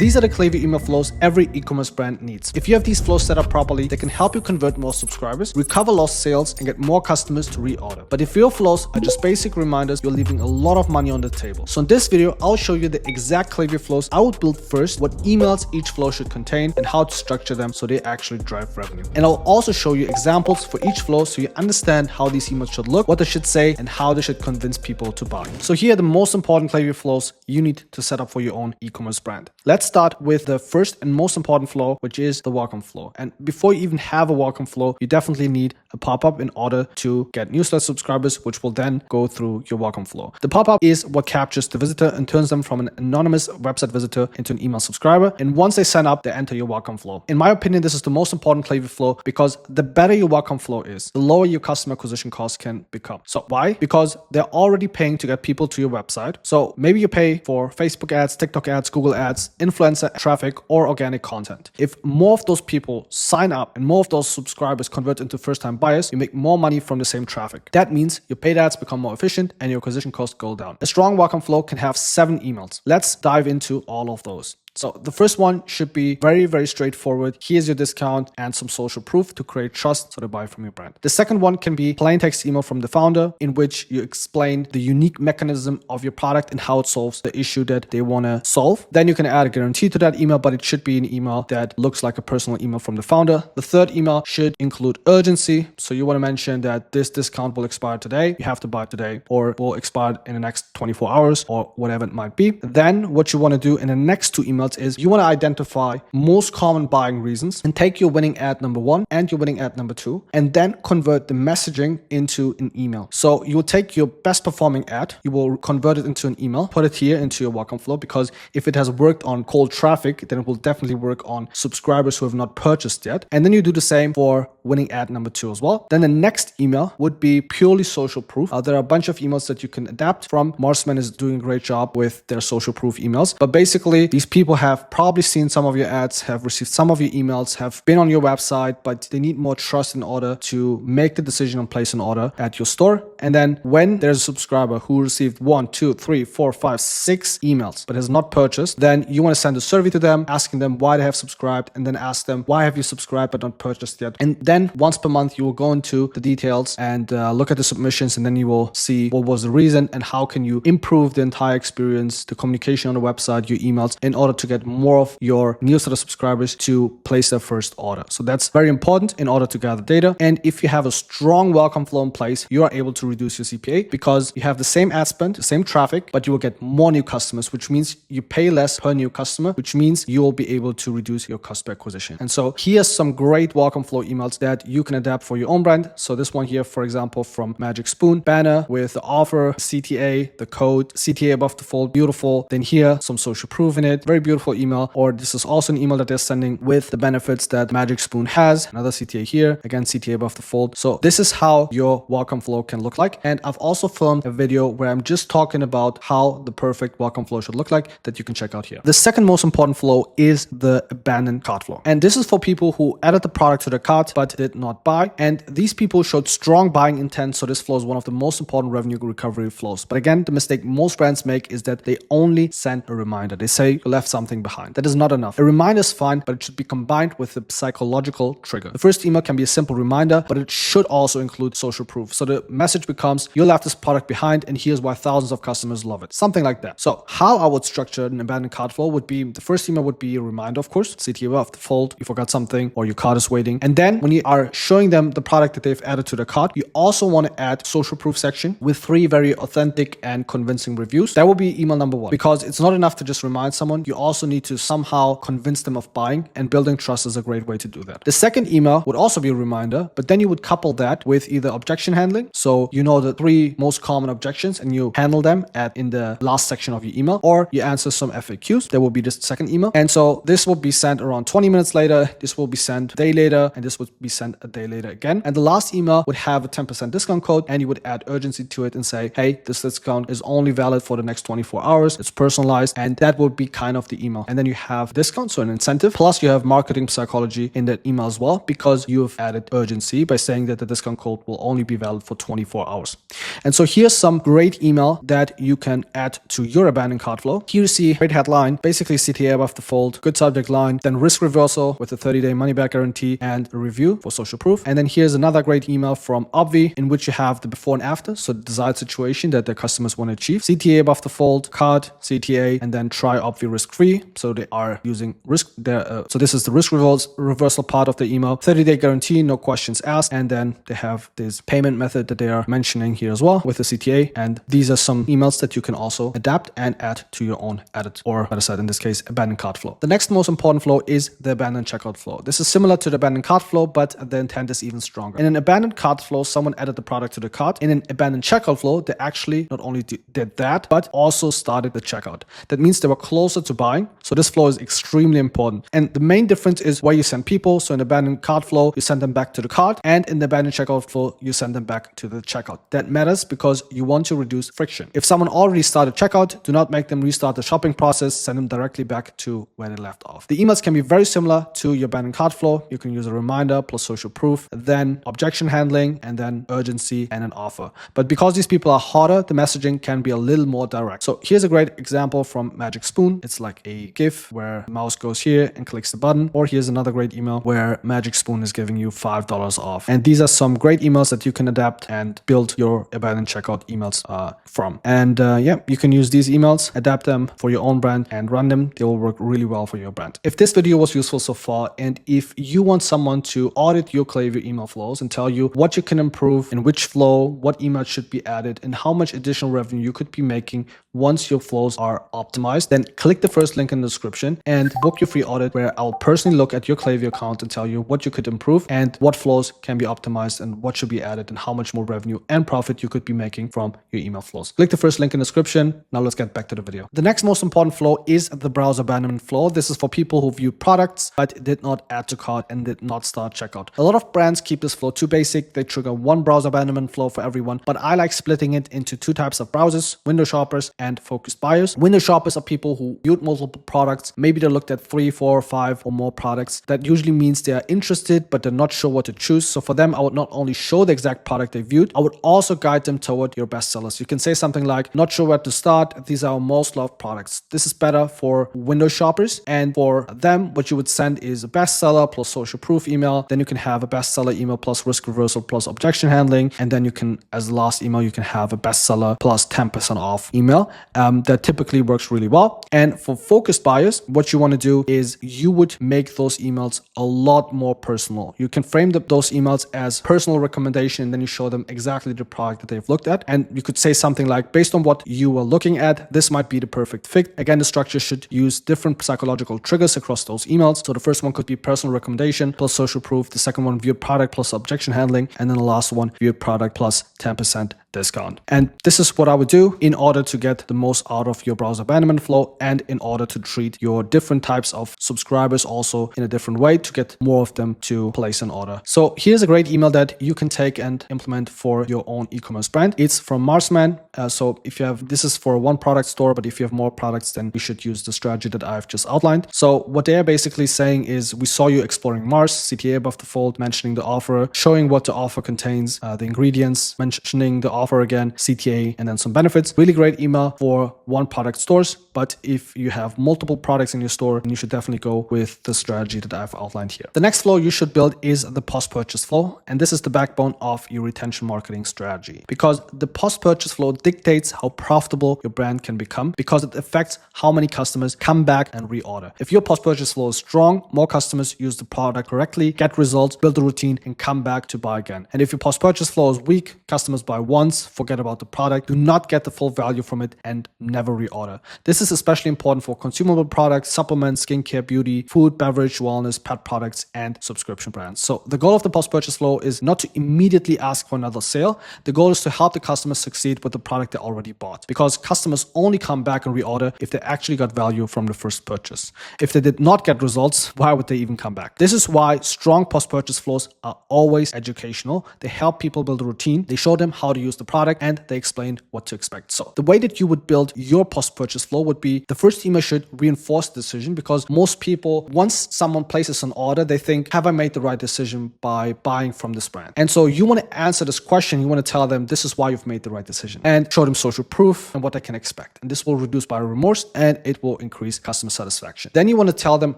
These are the Klaviyo email flows every e-commerce brand needs. If you have these flows set up properly, they can help you convert more subscribers, recover lost sales, and get more customers to reorder. But if your flows are just basic reminders, you're leaving a lot of money on the table. So in this video, I'll show you the exact Klaviyo flows I would build first, what emails each flow should contain, and how to structure them so they actually drive revenue. And I'll also show you examples for each flow so you understand how these emails should look, what they should say, and how they should convince people to buy. So here are the most important Klaviyo flows you need to set up for your own e-commerce brand. Let's start with the first and most important flow, which is the welcome flow. And before you even have a welcome flow, you definitely need a pop-up in order to get newsletter subscribers, which will then go through your welcome flow. The pop-up is what captures the visitor and turns them from an anonymous website visitor into an email subscriber. And once they sign up, they enter your welcome flow. In my opinion, this is the most important Klaviyo flow because the better your welcome flow is, the lower your customer acquisition costs can become. So why? Because they're already paying to get people to your website. So maybe you pay for Facebook ads, TikTok ads, Google ads, influencer traffic, or organic content. If more of those people sign up and more of those subscribers convert into first-time buyers, you make more money from the same traffic. That means your paid ads become more efficient and your acquisition costs go down. A strong welcome flow can have 7 emails. Let's dive into all of those. So the first one should be very, very straightforward. Here's your discount and some social proof to create trust so they buy from your brand. The second one can be plain text email from the founder in which you explain the unique mechanism of your product and how it solves the issue that they want to solve. Then you can add a guarantee to that email, but it should be an email that looks like a personal email from the founder. The third email should include urgency. So you want to mention that this discount will expire today. You have to buy it today or will expire in the next 24 hours or whatever it might be. Then what you want to do in the next 2 emails is you want to identify most common buying reasons and take your winning ad number 1 and your winning ad number 2 and then convert the messaging into an email. So you will take your best performing ad, you will convert it into an email, put it here into your welcome flow because if it has worked on cold traffic, then it will definitely work on subscribers who have not purchased yet. And then you do the same for winning ad number 2 as well. Then the next email would be purely social proof. There are a bunch of emails that you can adapt from. Marsman is doing a great job with their social proof emails. But basically, these people have probably seen some of your ads, have received some of your emails, have been on your website, but they need more trust in order to make the decision and place an order at your store. And then when there's a subscriber who received 1, 2, 3, 4, 5, 6 emails, but has not purchased, then you want to send a survey to them, asking them why they have subscribed, and then ask them, why have you subscribed but not purchased yet? And then once per month, you will go into the details and look at the submissions, and then you will see what was the reason and how can you improve the entire experience, the communication on the website, your emails, in order to get more of your newsletter subscribers to place their first order. So that's very important in order to gather data. And if you have a strong welcome flow in place, you are able to reduce your CPA because you have the same ad spend, the same traffic, but you will get more new customers, which means you pay less per new customer, which means you will be able to reduce your cost per acquisition. And so here's some great welcome flow emails that you can adapt for your own brand. So this one here, for example, from Magic Spoon, banner with the offer, CTA, the code, CTA above the fold, beautiful. Then here, some social proof in it, very beautiful email. Or this is also an email that they're sending with the benefits that Magic Spoon has. Another CTA here, again, CTA above the fold. So this is how your welcome flow can look like. And I've also filmed a video where I'm just talking about how the perfect welcome flow should look like that you can check out here. The second most important flow is the abandoned cart flow. And this is for people who added the product to their cart but did not buy. And these people showed strong buying intent. So this flow is one of the most important revenue recovery flows. But again, the mistake most brands make is that they only send a reminder. They say you left something behind. That is not enough. A reminder is fine, but it should be combined with a psychological trigger. The first email can be a simple reminder, but it should also include social proof. So the message becomes, you left this product behind and here's why thousands of customers love it. Something like that. So how I would structure an abandoned cart flow would be, the first email would be a reminder, of course, CTA above the fold, you forgot something or your cart is waiting. And then when you are showing them the product that they've added to their cart, you also want to add social proof section with 3 very authentic and convincing reviews. That will be email number 1 because it's not enough to just remind someone. You also need to somehow convince them of buying, and building trust is a great way to do that. The second email would also be a reminder, but then you would couple that with either objection handling. So you know the 3 most common objections and you handle them in the last section of your email, or you answer some FAQs. That will be the second email. And so this will be sent around 20 minutes later. This will be sent a day later, and this would be sent a day later again. And the last email would have a 10% discount code, and you would add urgency to it and say, hey, this discount is only valid for the next 24 hours. It's personalized, and that would be kind of the email. And then you have discounts, so an incentive, plus you have marketing psychology in that email as well, because you've added urgency by saying that the discount code will only be valid for 24 hours. And so here's some great email that you can add to your abandoned cart flow. Here you see great headline, basically CTA above the fold, good subject line, then risk reversal with a 30-day money back guarantee and a review for social proof. And then here's another great email from Obvi in which you have the before and after, so the desired situation that their customers want to achieve. CTA above the fold, card, CTA, and then try Obvi risk-free. So they are using risk there. So this is the risk reversal part of the email. 30-day guarantee, no questions asked. And then they have this payment method that they are mentioning here as well with the CTA. And these are some emails that you can also adapt and add to your own edit, or better said, in this case, abandoned cart flow. The next most important flow is the abandoned checkout flow. This is similar to the abandoned cart flow, but the intent is even stronger. In an abandoned cart flow, someone added the product to the cart. In an abandoned checkout flow, they actually not only did that, but also started the checkout. That means they were closer to buying. So this flow is extremely important. And the main difference is where you send people. So in the abandoned cart flow, you send them back to the cart, and in the abandoned checkout flow, you send them back to the checkout. That matters because you want to reduce friction. If someone already started checkout, do not make them restart the shopping process, send them directly back to where they left off. The emails can be very similar to your abandoned cart flow. You can use a reminder plus social proof, then objection handling, and then urgency and an offer. But because these people are hotter, the messaging can be a little more direct. So here's a great example from Magic Spoon. It's like a GIF where mouse goes here and clicks the button. Or here's another great email where Magic Spoon is giving you $5 off. And these are some great emails that you can adapt and build your abandoned checkout emails from. And yeah, you can use these emails, adapt them for your own brand and run them. They will work really well for your brand. If this video was useful so far, and if you want someone to audit your Klaviyo email flows and tell you what you can improve in which flow, what emails should be added, and how much additional revenue you could be making once your flows are optimized, then click the first link in the description and book your free audit where I'll personally look at your Klaviyo account and tell you what you could improve and what flows can be optimized and what should be added and how much more revenue and profit you could be making from your email flows. Click the first link in the description. Now let's get back to the video. The next most important flow is the browser abandonment flow. This is for people who view products but did not add to cart and did not start checkout. A lot of brands keep this flow too basic. They trigger one browser abandonment flow for everyone, but I like splitting it into two types of browsers: window shoppers and focused buyers. Window shoppers are people who viewed multiple products. Maybe they looked at 3, 4, 5 or more products. That usually means they are interested, but they're not sure what to choose. So for them, I would not only show the exact product they viewed, I would also guide them toward your best sellers. You can say something like, not sure where to start. These are our most loved products. This is better for window shoppers. And for them, what you would send is a bestseller plus social proof email. Then you can have a bestseller email plus risk reversal plus objection handling. And then you can, as the last email, you can have a bestseller plus 10% off email. That typically works really well. And for focused buyers, what you want to do is you would make those emails a lot more personal. You can frame those emails as personal recommendation, and then you show them exactly the product that they've looked at. And you could say something like, based on what you were looking at, this might be the perfect fit. Again, the structure should use different psychological triggers across those emails. So the first one could be personal recommendation plus social proof. The second one, view product plus objection handling. And then the last one, view product plus 10% discount. And this is what I would do in order to get the most out of your browser abandonment flow and in order to treat your different types of subscribers also in a different way to get more of them to place an order. So here's a great email that you can take and implement for your own e-commerce brand. It's from Marsman. So if you have, this is for one product store, but if you have more products, then you should use the strategy that I've just outlined. So what they're basically saying is, we saw you exploring Mars, CTA above the fold, mentioning the offer, showing what the offer contains, the ingredients, mentioning the offer again, CTA, and then some benefits. Really great email for one product stores. But if you have multiple products in your store, then you should definitely go with the strategy that I've outlined here. The next flow you should build is the post-purchase flow. And this is the backbone of your retention marketing strategy, because the post-purchase flow dictates how profitable your brand can become, because it affects how many customers come back and reorder. If your post-purchase flow is strong, more customers use the product correctly, get results, build a routine, and come back to buy again. And if your post-purchase flow is weak, customers buy once, forget about the product, do not get the full value from it, and never reorder. This is especially important for consumable products, supplements, skincare, beauty, food, beverage, wellness, pet products, and subscription brands. So the goal of the post-purchase flow is not to immediately ask for another sale. The goal is to help the customers succeed with the product they already bought, because customers only come back and reorder if they actually got value from the first purchase. If they did not get results, why would they even come back? This is why strong post-purchase flows are always educational. They help people build a routine. They show them how to use the product, and they explain what to expect. So the way that you would build your post-purchase flow would would be the first email should reinforce the decision, because most people, once someone places an order, they think, have I made the right decision by buying from this brand? And so you want to answer this question. You want to tell them this is why you've made the right decision, and show them social proof and what they can expect. And this will reduce buyer remorse and it will increase customer satisfaction. Then you want to tell them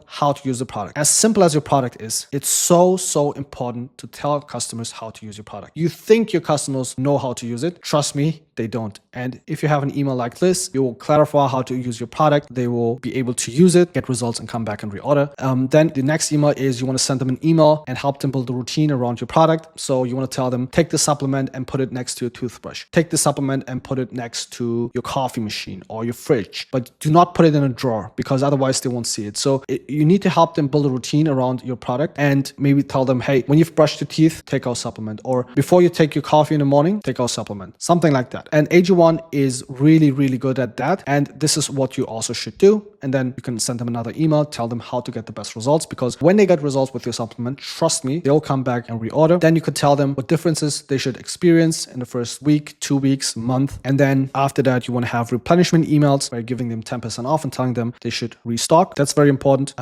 how to use the product. As simple as your product is, it's so important to tell customers how to use your product. You think your customers know how to use it. Trust me, they don't. And if you have an email like this, you will clarify how to use your product. They will be able to use it, get results, and come back and reorder. Then the next email is you want to send them an email and help them build a routine around your product. So you want to tell them, take the supplement and put it next to your toothbrush. Take the supplement and put it next to your coffee machine or your fridge, but do not put it in a drawer, because otherwise they won't see it. So you need to help them build a routine around your product, and maybe tell them, hey, when you've brushed your teeth, take our supplement, or before you take your coffee in the morning, take our supplement, something like that. And AG1 is really good at that, and this is what you also should do. And then you can send them another email, tell them how to get the best results, because when they get results with your supplement, trust me, they'll come back and reorder. Then you could tell them what differences they should experience in the first week, 2 weeks, month. And then after that, you want to have replenishment emails where you're giving them 10% off and telling them they should restock. That's very important.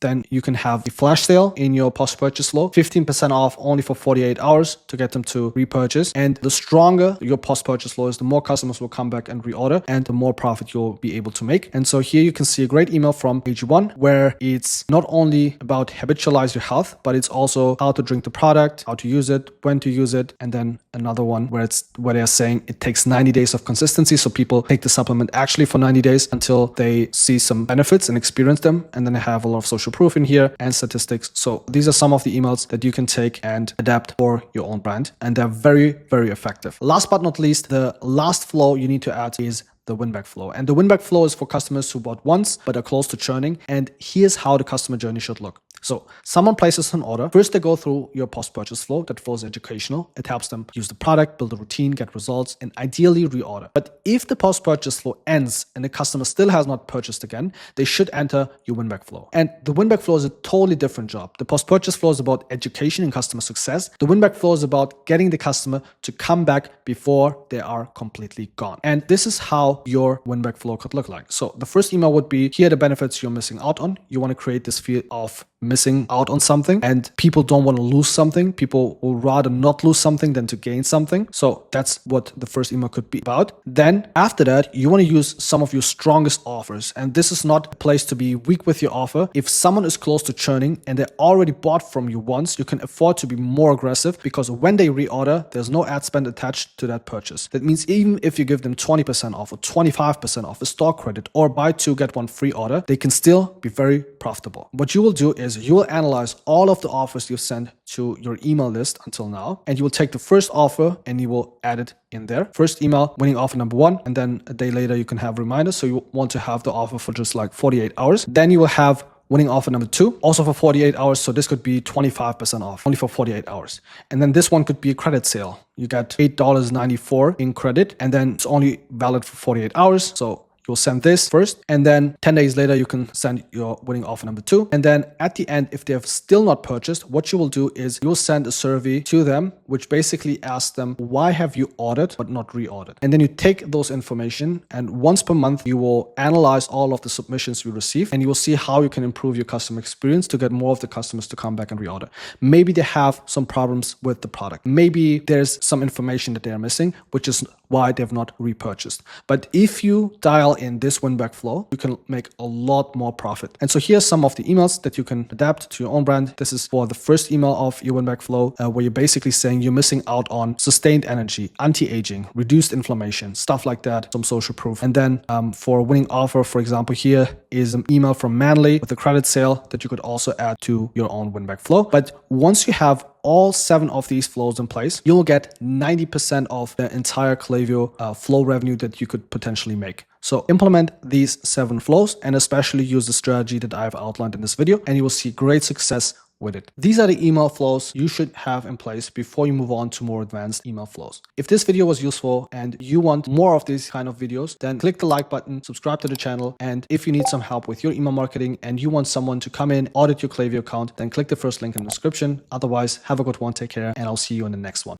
Then you can have the flash sale in your post-purchase flow, 15% off only for 48 hours to get them to repurchase. And the stronger your post-purchase flow is, the more customers will come back and reorder, and the more profit you'll be able to make. And so here you can see a great email from AG1 where it's not only about habitualize your health, but it's also how to drink the product, how to use it, when to use it. And then another one where they are saying it takes 90 days of consistency. So people take the supplement actually for 90 days until they see some benefits and experience them. And then I have a lot of social proof in here and statistics. So these are some of the emails that you can take and adapt for your own brand. And they're very effective. Last but not least, the last flow you need to add is the win-back flow. And the win-back flow is for customers who bought once but are close to churning. And here's how the customer journey should look. So someone places an order. First, they go through your post-purchase flow. That flow is educational. It helps them use the product, build a routine, get results, and ideally reorder. But if the post-purchase flow ends and the customer still has not purchased again, they should enter your win-back flow. And the win-back flow is a totally different job. The post-purchase flow is about education and customer success. The win-back flow is about getting the customer to come back before they are completely gone. And this is how your win-back flow could look like. So the first email would be, here are the benefits you're missing out on. You want to create this feel of missing out on something, and people don't want to lose something. People will rather not lose something than to gain something. So that's what the first email could be about. Then after that, you want to use some of your strongest offers. And this is not a place to be weak with your offer. If someone is close to churning and they already bought from you once, you can afford to be more aggressive, because when they reorder, there's no ad spend attached to that purchase. That means even if you give them 20% off or 25% off, a store credit, or buy two, get one free order, they can still be very profitable. What you will do is you will analyze all of the offers you've sent to your email list until now, and you will take the first offer and you will add it in there. First email, winning offer number 1, and then a day later you can have reminders. So you want to have the offer for just like 48 hours. Then you will have winning offer number 2, also for 48 hours. So this could be 25% off, only for 48 hours. And then this one could be a credit sale. You get $8.94 in credit, and then it's only valid for 48 hours. So you'll send this first, and then 10 days later, you can send your winning offer number 2. And then at the end, if they have still not purchased, what you will do is you'll send a survey to them, which basically asks them, why have you ordered but not reordered? And then you take those information, and once per month, you will analyze all of the submissions you receive, and you will see how you can improve your customer experience to get more of the customers to come back and reorder. Maybe they have some problems with the product. Maybe there's some information that they are missing, which is why they've not repurchased. But if you dial in this win-back flow, you can make a lot more profit. And so here's some of the emails that you can adapt to your own brand. This is for the first email of your win-back flow, where you're basically saying you're missing out on sustained energy, anti-aging, reduced inflammation, stuff like that, some social proof. And then for winning offer, for example, here is an email from Manly with a credit sale that you could also add to your own win-back flow. But once you have all 7 of these flows in place, you'll get 90% of the entire Klaviyo flow revenue that you could potentially make. So implement these 7 flows, and especially use the strategy that I've outlined in this video, and you will see great success with it. These are the email flows you should have in place before you move on to more advanced email flows. If this video was useful and you want more of these kind of videos, then click the like button, subscribe to the channel. And if you need some help with your email marketing and you want someone to come in, audit your Klaviyo account, then click the first link in the description. Otherwise, have a good one, take care, and I'll see you in the next one.